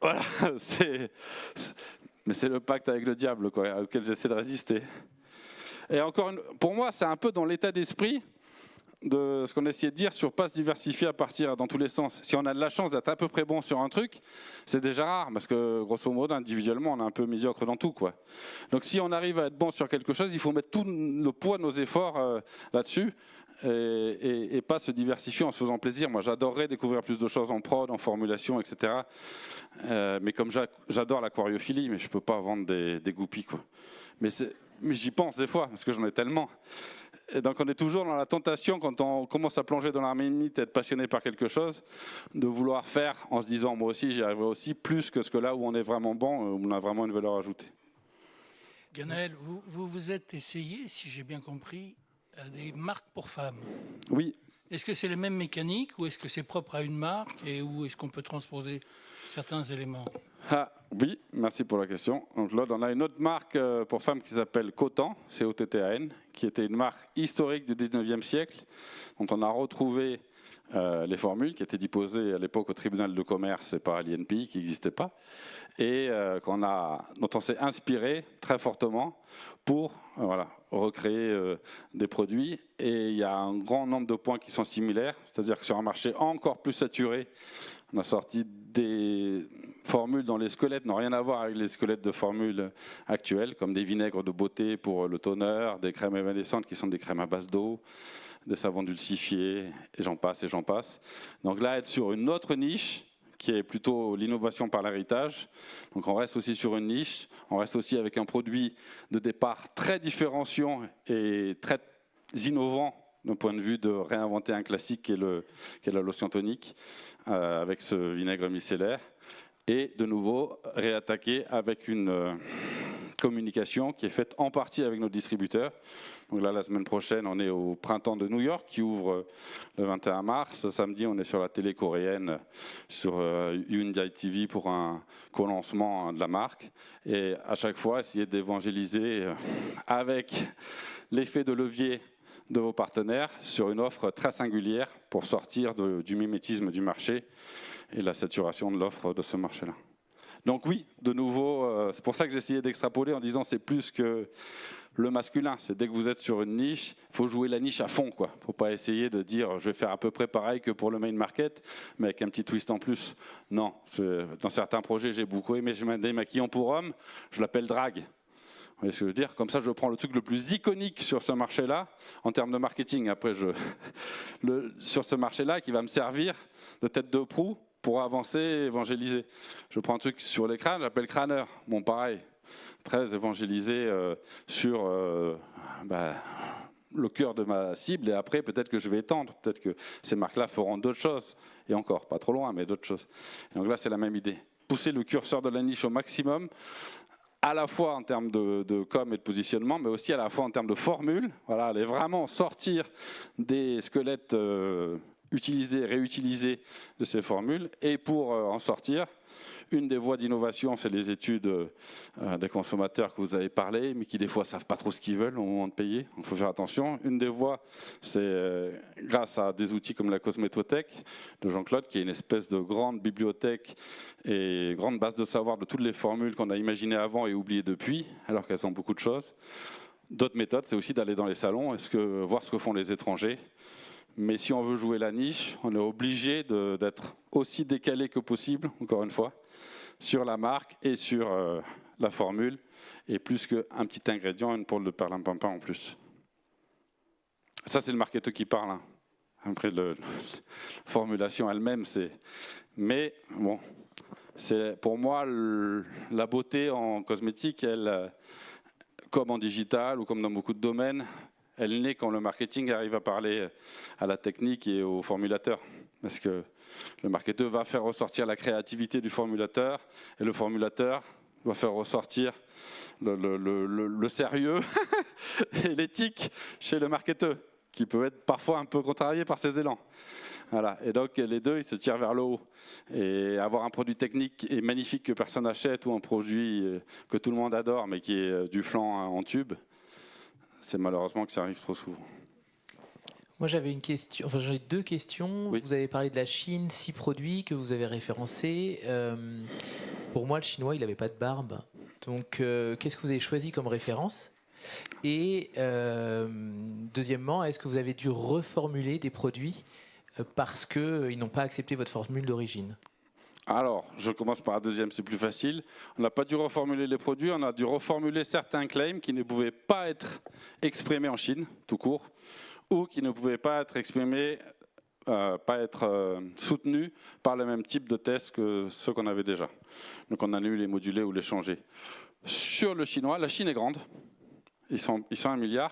Voilà, mais c'est le pacte avec le diable, quoi, auquel j'essaie de résister. Et encore, pour moi, c'est un peu dans l'état d'esprit de ce qu'on essayait de dire sur pas se diversifier à partir dans tous les sens. Si on a de la chance d'être à peu près bon sur un truc, c'est déjà rare, parce que grosso modo, individuellement, on est un peu médiocre dans tout, quoi. Donc si on arrive à être bon sur quelque chose, il faut mettre tout le poids de nos efforts là-dessus. Et pas se diversifier en se faisant plaisir. Moi, j'adorerais découvrir plus de choses en prod, en formulation, etc. Mais comme j'adore l'aquariophilie, mais je ne peux pas vendre des guppies, quoi. Mais j'y pense des fois, parce que j'en ai tellement. Et donc on est toujours dans la tentation, quand on commence à plonger dans l'armée limite et être passionné par quelque chose, de vouloir faire en se disant, moi aussi, j'y arriverai aussi, plus que ce que là où on est vraiment bon, où on a vraiment une valeur ajoutée. Ganaël, vous vous êtes essayé, si j'ai bien compris, à des marques pour femmes. Oui. Est-ce que c'est les mêmes mécaniques ou est-ce que c'est propre à une marque et où est-ce qu'on peut transposer certains éléments? Oui, merci pour la question. Donc là, on a une autre marque pour femmes qui s'appelle Cotan, C-O-T-T-A-N, qui était une marque historique du 19e siècle, dont on a retrouvé les formules qui étaient déposées à l'époque au tribunal de commerce et par l'INPI, qui n'existait pas, et dont on s'est inspiré très fortement pour recréer des produits. Et il y a un grand nombre de points qui sont similaires, c'est-à-dire que sur un marché encore plus saturé, on a sorti formules dans les squelettes n'ont rien à voir avec les squelettes de formules actuelles, comme des vinaigres de beauté pour le toner, des crèmes évanescentes qui sont des crèmes à base d'eau, des savons dulcifiés, et j'en passe et j'en passe. Donc là, être sur une autre niche, qui est plutôt l'innovation par l'héritage. Donc on reste aussi sur une niche, on reste aussi avec un produit de départ très différenciant et très innovant d'un point de vue de réinventer un classique qui est la lotion tonique, avec ce vinaigre micellaire. Et de nouveau, réattaquer avec une communication qui est faite en partie avec nos distributeurs. Donc là, la semaine prochaine, on est au Printemps de New York qui ouvre le 21 mars. Samedi, on est sur la télé coréenne, sur Hyundai TV pour un co-lancement de la marque. Et à chaque fois, essayer d'évangéliser avec l'effet de levier de vos partenaires sur une offre très singulière pour sortir du mimétisme du marché et la saturation de l'offre de ce marché-là. Donc oui, de nouveau, c'est pour ça que j'ai essayé d'extrapoler en disant c'est plus que le masculin. C'est dès que vous êtes sur une niche, il faut jouer la niche à fond. Il ne faut pas essayer de dire je vais faire à peu près pareil que pour le main market, mais avec un petit twist en plus. Non, dans certains projets, j'ai beaucoup aimé des démaquillants pour hommes, je l'appelle drag. Vous voyez ce que je veux dire? Comme ça, je prends le truc le plus iconique sur ce marché-là, en termes de marketing, après, sur ce marché-là, qui va me servir de tête de proue pour avancer et évangéliser. Je prends un truc sur les crânes, j'appelle crâneur. Bon, pareil, très évangélisé sur le cœur de ma cible, et après, peut-être que je vais étendre, peut-être que ces marques-là feront d'autres choses, et encore, pas trop loin, mais d'autres choses. Et donc là, c'est la même idée. Pousser le curseur de la niche au maximum, à la fois en termes de com et de positionnement, mais aussi à la fois en termes de formule. Voilà, aller vraiment sortir des squelettes utilisés, réutilisés de ces formules. Et pour en sortir, une des voies d'innovation, c'est les études des consommateurs que vous avez parlé, mais qui des fois ne savent pas trop ce qu'ils veulent au moment de payer. Il faut faire attention. Une des voies, c'est grâce à des outils comme la Cosmétothèque de Jean-Claude, qui est une espèce de grande bibliothèque et grande base de savoir de toutes les formules qu'on a imaginées avant et oubliées depuis, alors qu'elles ont beaucoup de choses. D'autres méthodes, c'est aussi d'aller dans les salons, voir ce que font les étrangers. Mais si on veut jouer la niche, on est obligé d'être aussi décalé que possible, encore une fois, sur la marque et sur la formule, et plus qu'un petit ingrédient, une poêle de perlimpinpin en plus. Ça, c'est le marketeur qui parle. Hein. Après, la formulation elle-même, c'est... Mais, bon, c'est pour moi, la beauté en cosmétique, elle, comme en digital ou comme dans beaucoup de domaines, elle naît quand le marketing arrive à parler à la technique et au formulateur. Parce que le marketeur va faire ressortir la créativité du formulateur, et le formulateur va faire ressortir le sérieux et l'éthique chez le marketeur, qui peut être parfois un peu contrarié par ses élans. Voilà. Et donc les deux, ils se tirent vers le haut. Et avoir un produit technique et magnifique que personne n'achète, ou un produit que tout le monde adore, mais qui est du flan en tube, c'est malheureusement que ça arrive trop souvent. Moi, j'avais une question, enfin, j'avais deux questions. Oui. Vous avez parlé de la Chine, 6 produits que vous avez référencés. Pour moi, le chinois, il n'avait pas de barbe. Donc, qu'est-ce que vous avez choisi comme référence? Et deuxièmement, est-ce que vous avez dû reformuler des produits parce qu'ils n'ont pas accepté votre formule d'origine? Alors, je commence par la deuxième, c'est plus facile. On n'a pas dû reformuler les produits, on a dû reformuler certains claims qui ne pouvaient pas être exprimés en Chine, tout court, ou qui ne pouvaient pas être exprimés, soutenus par le même type de tests que ceux qu'on avait déjà. Donc on a dû les moduler ou les changer. Sur le chinois, la Chine est grande, ils sont 1 milliard.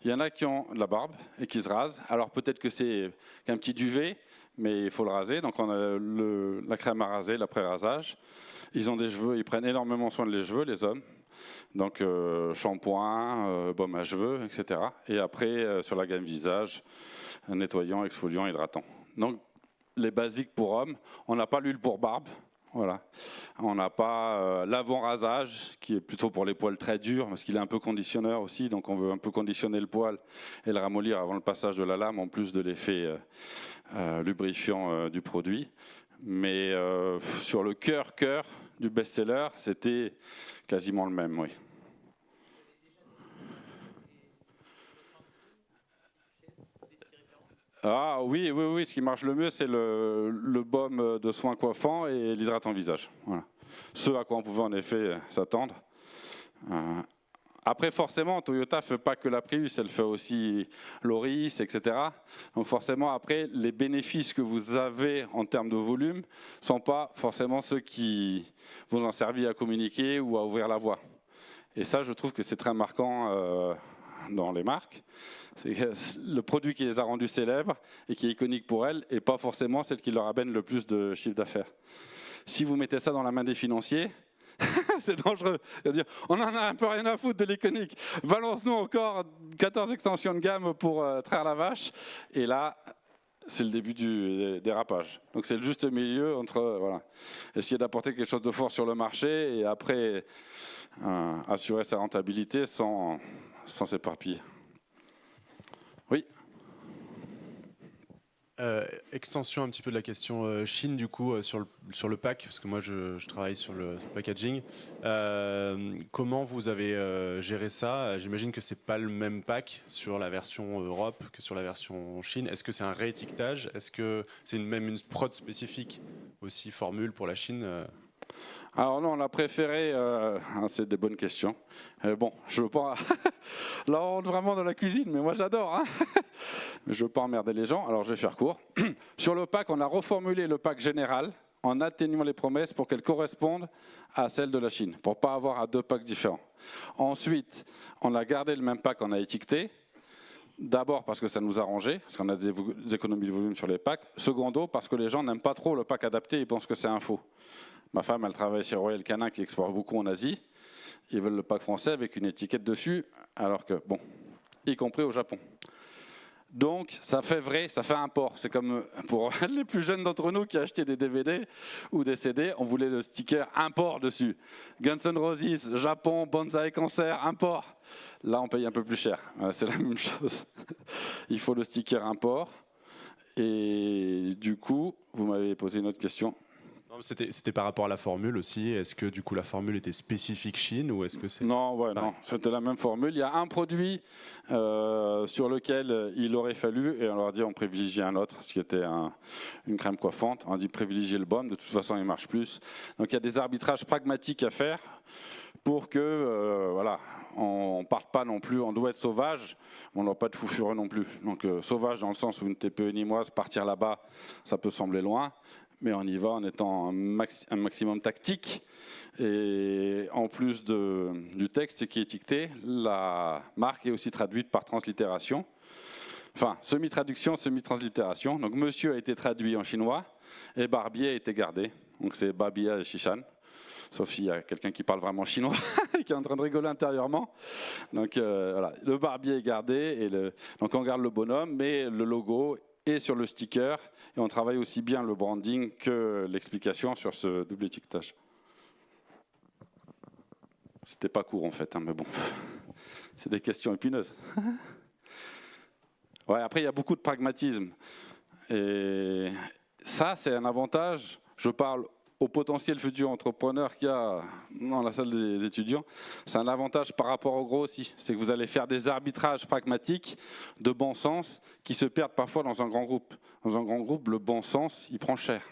Il y en a qui ont de la barbe et qui se rasent. Alors peut-être que c'est qu'un petit duvet, mais il faut le raser. Donc on a la crème à raser, l'après-rasage. Ils ont des cheveux, ils prennent énormément soin de les cheveux, les hommes. Donc shampoing, baume à cheveux, etc. Et après, sur la gamme visage, nettoyant, exfoliant, hydratant. Donc les basiques pour hommes. On n'a pas l'huile pour barbe. Voilà. On n'a pas l'avant-rasage, qui est plutôt pour les poils très durs, parce qu'il est un peu conditionneur aussi, donc on veut un peu conditionner le poil et le ramollir avant le passage de la lame, en plus de l'effet lubrifiant du produit. Mais sur le cœur du best-seller, c'était quasiment le même, oui. Ah oui, oui, oui, ce qui marche le mieux, c'est le baume de soin coiffant et l'hydratant visage. Voilà. Ce à quoi on pouvait en effet s'attendre. Après, forcément, Toyota ne fait pas que la Prius, elle fait aussi l'Auris, etc. Donc forcément, après, les bénéfices que vous avez en termes de volume ne sont pas forcément ceux qui vous ont servi à communiquer ou à ouvrir la voie. Et ça, je trouve que c'est très marquant dans les marques. C'est le produit qui les a rendus célèbres et qui est iconique pour elles, et pas forcément celle qui leur amène le plus de chiffre d'affaires. Si vous mettez ça dans la main des financiers, c'est dangereux. C'est-à-dire, on en a un peu rien à foutre de l'iconique. Balance-nous encore 14 extensions de gamme pour traire la vache. Et là, c'est le début du dérapage. Donc c'est le juste milieu entre voilà, essayer d'apporter quelque chose de fort sur le marché et après assurer sa rentabilité sans s'éparpiller. Oui. Extension un petit peu de la question Chine du coup sur le pack, parce que moi je travaille sur le packaging. Comment vous avez géré ça? J'imagine que c'est pas le même pack sur la version Europe que sur la version Chine. Est-ce que c'est un réétiquetage? Est-ce que c'est même une prod spécifique aussi formule pour la Chine? Alors non, on a préféré, c'est des bonnes questions. Bon, je veux pas, là on rentre vraiment dans la cuisine, mais moi j'adore. Hein, mais je veux pas emmerder les gens, alors je vais faire court. Sur le pack, on a reformulé le pack général en atténuant les promesses pour qu'elles correspondent à celles de la Chine, pour pas avoir à 2 packs différents. Ensuite, on a gardé le même pack, on a étiqueté. D'abord parce que ça nous arrangeait, parce qu'on a des économies de volume sur les packs. Secondo, parce que les gens n'aiment pas trop le pack adapté, ils pensent que c'est un faux. Ma femme, elle travaille chez Royal Canin qui exporte beaucoup en Asie. Ils veulent le pack français avec une étiquette dessus, alors que, bon, y compris au Japon. Donc, ça fait vrai, ça fait un port. C'est comme pour les plus jeunes d'entre nous qui achetaient des DVD ou des CD, on voulait le sticker import dessus. Guns N' Roses, Japon, Banzai Cancer, import. Là, on paye un peu plus cher. C'est la même chose. Il faut le sticker import. Et du coup, vous m'avez posé une autre question. C'était par rapport à la formule aussi. Est-ce que du coup la formule était spécifique Chine ou est-ce que c'est... Non, ouais, non, c'était la même formule. Il y a un produit sur lequel il aurait fallu, et on leur a dit on privilégie un autre, ce qui était une crème coiffante. On a dit privilégier le baume, de toute façon il marche plus. Donc il y a des arbitrages pragmatiques à faire pour que voilà, on ne parte pas non plus, on doit être sauvage, mais on n'a pas de fou furieux non plus. Donc sauvage dans le sens où une TPE nîmoise, partir là-bas, ça peut sembler loin. Mais on y va en étant un maximum tactique. Et en plus du texte qui est étiqueté, la marque est aussi traduite par translittération. Enfin, semi-traduction, semi-translittération. Donc, monsieur a été traduit en chinois et barbier a été gardé. Donc, c'est Babia et Shishan. Sauf s'il y a quelqu'un qui parle vraiment chinois qui est en train de rigoler intérieurement. Donc, voilà, le barbier est gardé. Donc, on garde le bonhomme, mais le logo est sur le sticker. Et on travaille aussi bien le branding que l'explication sur ce double étiquetage. C'était pas court en fait, hein, mais bon, c'est des questions épineuses. Ouais, après, il y a beaucoup de pragmatisme. Et ça, c'est un avantage. Je parle au potentiel futur entrepreneur qu'il y a dans la salle des étudiants. C'est un avantage par rapport au gros aussi. C'est que vous allez faire des arbitrages pragmatiques de bon sens qui se perdent parfois dans un grand groupe. Dans un grand groupe, le bon sens, il prend cher.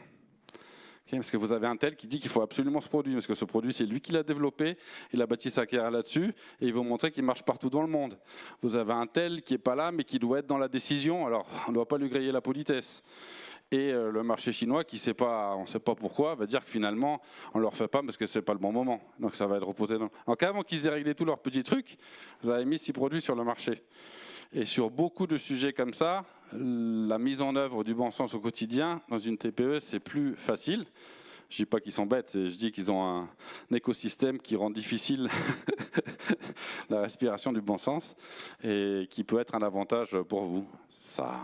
Okay, parce que vous avez un tel qui dit qu'il faut absolument ce produit, parce que ce produit, c'est lui qui l'a développé, il a bâti sa carrière là-dessus, et il veut montrer qu'il marche partout dans le monde. Vous avez un tel qui n'est pas là, mais qui doit être dans la décision, alors on ne doit pas lui griller la politesse. Et le marché chinois, qui sait pas, on ne sait pas pourquoi, va dire que finalement, on ne leur fait pas parce que ce n'est pas le bon moment. Donc ça va être reposé. Donc avant qu'ils aient réglé tous leurs petits trucs, vous avez mis 6 produits sur le marché. Et sur beaucoup de sujets comme ça, la mise en œuvre du bon sens au quotidien, dans une TPE, c'est plus facile. Je ne dis pas qu'ils sont bêtes, je dis qu'ils ont un écosystème qui rend difficile la respiration du bon sens et qui peut être un avantage pour vous. Ça...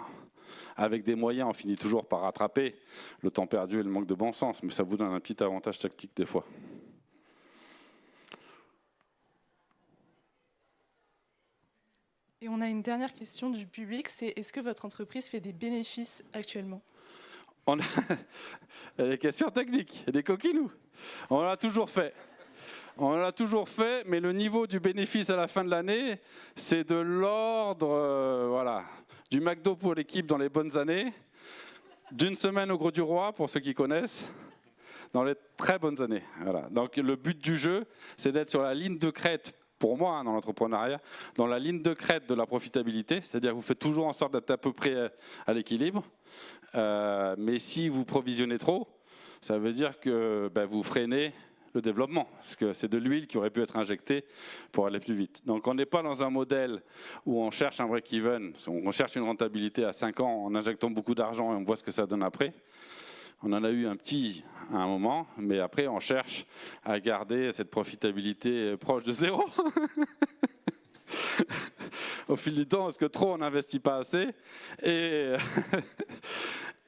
Avec des moyens, on finit toujours par rattraper le temps perdu et le manque de bon sens, mais ça vous donne un petit avantage tactique des fois. Et on a une dernière question du public, c'est est-ce que votre entreprise fait des bénéfices actuellement ? On a des questions techniques, des coquinous. On l'a toujours fait. On l'a toujours fait, mais le niveau du bénéfice à la fin de l'année, c'est de l'ordre, voilà, du McDo pour l'équipe dans les bonnes années, d'une semaine au Gros du Roi, pour ceux qui connaissent, dans les très bonnes années. Voilà. Donc le but du jeu, c'est d'être sur la ligne de crête, pour moi, hein, dans l'entrepreneuriat, dans la ligne de crête de la profitabilité, c'est-à-dire que vous faites toujours en sorte d'être à peu près à l'équilibre. Mais si vous provisionnez trop, ça veut dire que vous freinez le développement, parce que c'est de l'huile qui aurait pu être injectée pour aller plus vite. Donc on n'est pas dans un modèle où on cherche un break-even, on cherche une rentabilité à 5 ans en injectant beaucoup d'argent et on voit ce que ça donne après. On en a eu un petit à un moment, mais après on cherche à garder cette profitabilité proche de zéro. Au fil du temps, parce que trop on n'investit pas assez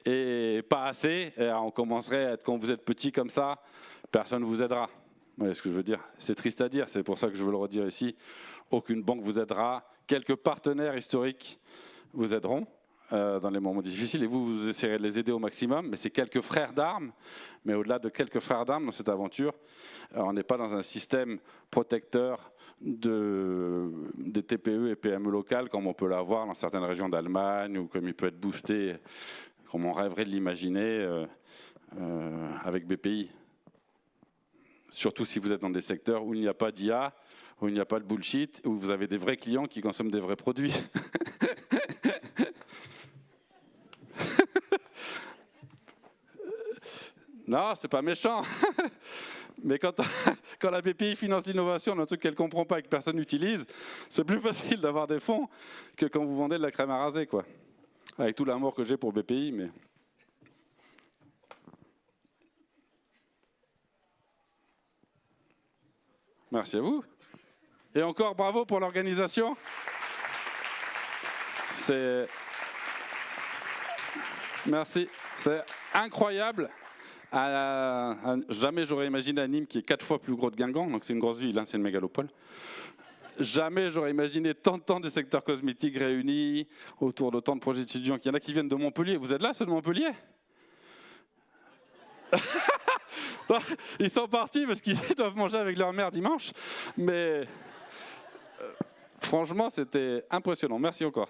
et pas assez, et on commencerait à être, quand vous êtes petit comme ça, personne ne vous aidera. Vous voyez ce que je veux dire? C'est triste à dire, c'est pour ça que je veux le redire ici. Aucune banque vous aidera, quelques partenaires historiques vous aideront dans les moments difficiles, et vous essayerez de les aider au maximum, mais c'est quelques frères d'armes, mais au-delà de quelques frères d'armes dans cette aventure, on n'est pas dans un système protecteur des TPE et PME locales comme on peut l'avoir dans certaines régions d'Allemagne, ou comme il peut être boosté, comme on rêverait de l'imaginer avec BPI. Surtout si vous êtes dans des secteurs où il n'y a pas d'IA, où il n'y a pas de bullshit, où vous avez des vrais clients qui consomment des vrais produits. Non, c'est pas méchant. Mais quand la BPI finance l'innovation dans un truc qu'elle ne comprend pas et que personne n'utilise, c'est plus facile d'avoir des fonds que quand vous vendez de la crème à raser, quoi. Avec tout l'amour que j'ai pour BPI, mais... Merci à vous. Et encore bravo pour l'organisation. Merci. C'est incroyable. Jamais j'aurais imaginé à Nîmes, qui est 4 fois plus gros que Guingamp, donc c'est une grosse ville, hein, c'est une mégalopole. Jamais j'aurais imaginé tant de secteurs cosmétiques réunis autour d'autant de projets étudiants. Il y en a qui viennent de Montpellier. Vous êtes là, ceux de Montpellier? Ils sont partis parce qu'ils doivent manger avec leur mère dimanche. Mais franchement, c'était impressionnant. Merci encore.